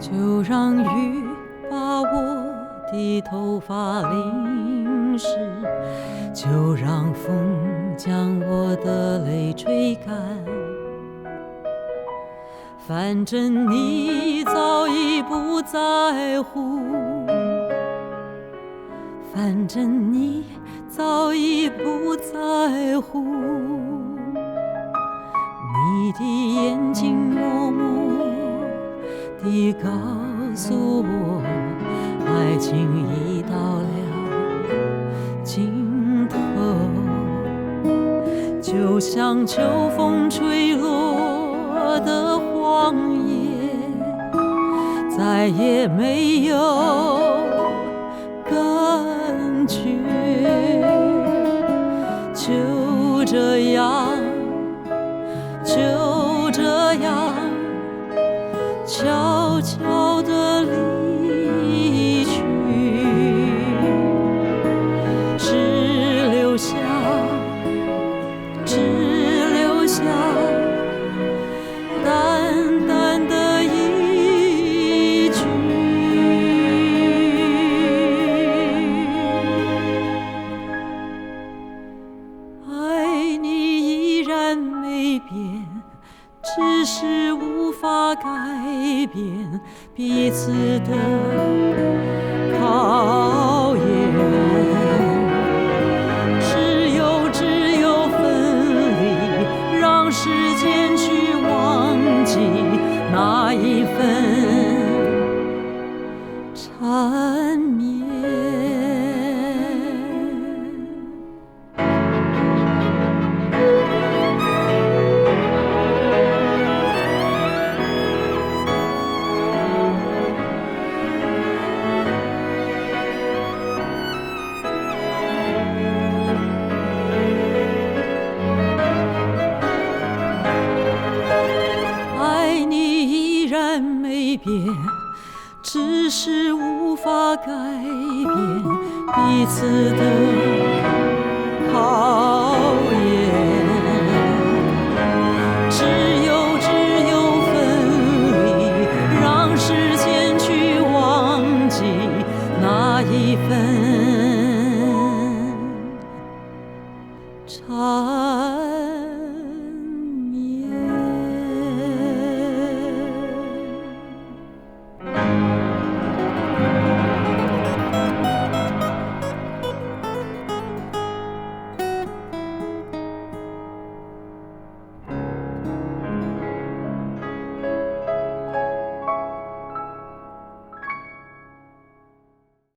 就让雨把我的头发淋湿，就让风将我的泪吹干。反正你早已不在乎，反正你早已不在乎，你的眼睛默默地告诉我，爱情已到了尽头，就像秋风吹落的黄叶，再也没有感觉。就这样，就这样悄悄地离去，只留下淡淡的一句，爱你依然没变，只是无法改变彼此的考验。只有分离，让时间去忘记那一份缠绵。没变，只是无法改变彼此的考验。只有分离，让时间去忘记那一份缠